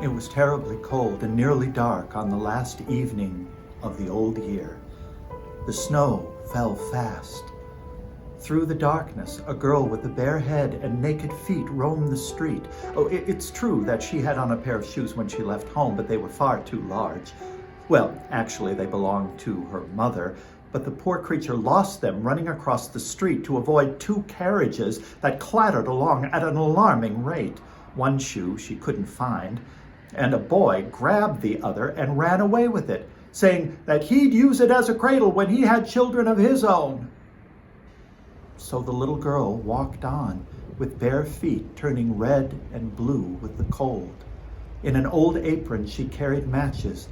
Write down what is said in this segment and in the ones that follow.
It was terribly cold and nearly dark on the last evening of the old year. The snow fell fast. Through the darkness, a girl with a bare head and naked feet roamed the street. It's true that she had on a pair of shoes when she left home, but they were far too large. Well, actually, they belonged to her mother, but the poor creature lost them running across the street to avoid two carriages that clattered along at an alarming rate. One shoe she couldn't find, and a boy grabbed the other and ran away with it, saying that he'd use it as a cradle when he had children of his own. So the little girl walked on, with bare feet turning red and blue with the cold. In an old apron she carried matches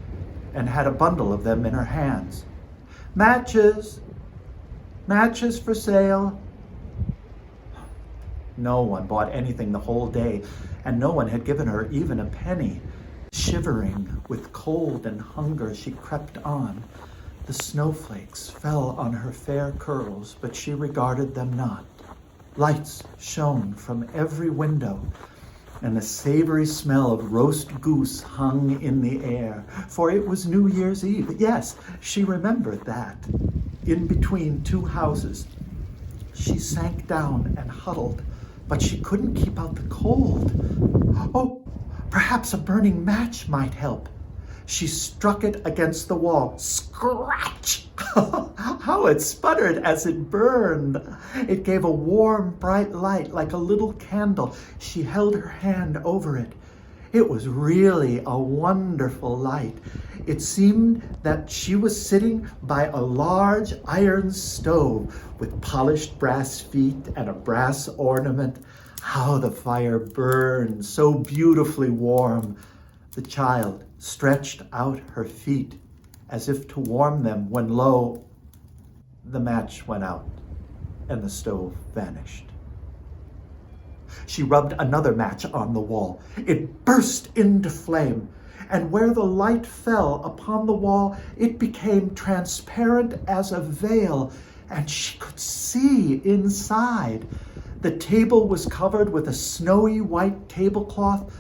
and had a bundle of them in her hands. "Matches! Matches for sale!" No one bought anything the whole day, and no one had given her even a penny. Shivering with cold and hunger, she crept on. The snowflakes fell on her fair curls, but she regarded them not. Lights shone from every window, and the savory smell of roast goose hung in the air, for it was New Year's Eve. Yes, she remembered that. In between two houses, she sank down and huddled, but she couldn't keep out the cold. Oh, perhaps a burning match might help. She struck it against the wall. Scratch! How it sputtered as it burned. It gave a warm, bright light like a little candle. She held her hand over it. It was really a wonderful light. It seemed that she was sitting by a large iron stove with polished brass feet and a brass ornament. How the fire burned, so beautifully warm. The child stretched out her feet as if to warm them when, lo, the match went out and the stove vanished. She rubbed another match on the wall. It burst into flame, and where the light fell upon the wall, it became transparent as a veil, and she could see inside. The table was covered with a snowy white tablecloth,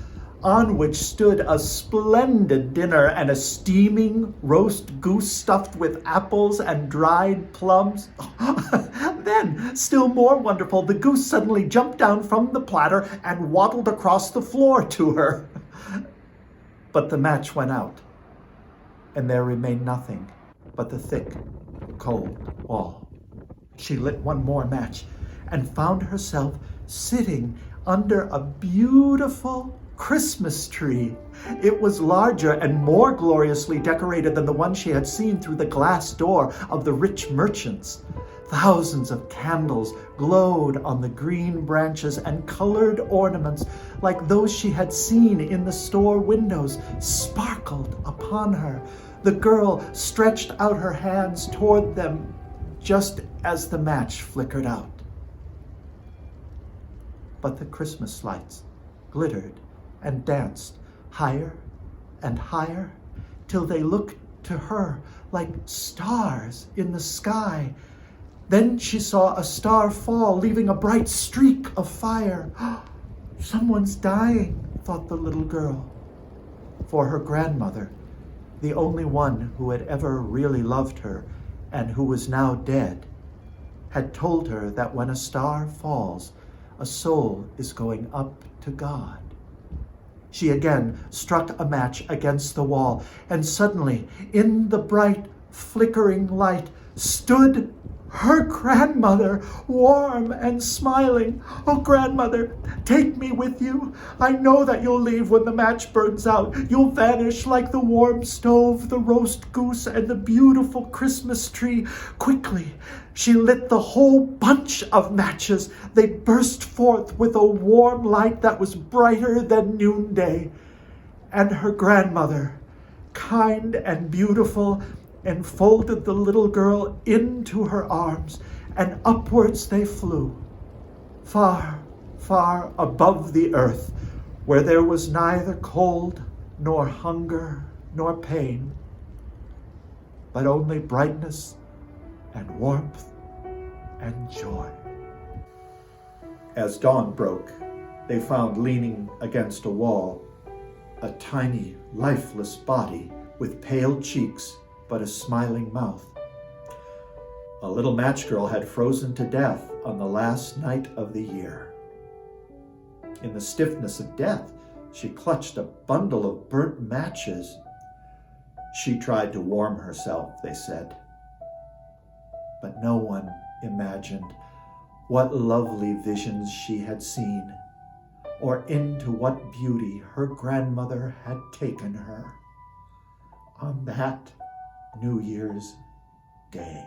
on which stood a splendid dinner and a steaming roast goose stuffed with apples and dried plums. Then, still more wonderful, the goose suddenly jumped down from the platter and waddled across the floor to her. But the match went out, and there remained nothing but the thick, cold wall. She lit one more match and found herself sitting under a beautiful Christmas tree. It was larger and more gloriously decorated than the one she had seen through the glass door of the rich merchants. Thousands of candles glowed on the green branches, and colored ornaments like those she had seen in the store windows sparkled upon her. The girl stretched out her hands toward them just as the match flickered out. But the Christmas lights glittered and danced higher and higher till they looked to her like stars in the sky. Then she saw a star fall, leaving a bright streak of fire. Someone's dying, thought the little girl. For her grandmother, the only one who had ever really loved her and who was now dead, had told her that when a star falls, a soul is going up to God. She again struck a match against the wall, and suddenly, in the bright, flickering light, stood her grandmother, warm and smiling. "Oh, grandmother, take me with you. I know that you'll leave when the match burns out. You'll vanish like the warm stove, the roast goose, and the beautiful Christmas tree." Quickly, she lit the whole bunch of matches. They burst forth with a warm light that was brighter than noonday. And her grandmother, kind and beautiful, enfolded the little girl into her arms, and upwards they flew, far, far above the earth, where there was neither cold, nor hunger, nor pain, but only brightness and warmth and joy. As dawn broke, they found leaning against a wall a tiny, lifeless body with pale cheeks but a smiling mouth. A little match girl had frozen to death on the last night of the year. In the stiffness of death, she clutched a bundle of burnt matches. She tried to warm herself, they said. But no one imagined what lovely visions she had seen, or into what beauty her grandmother had taken her on that New Year's Day.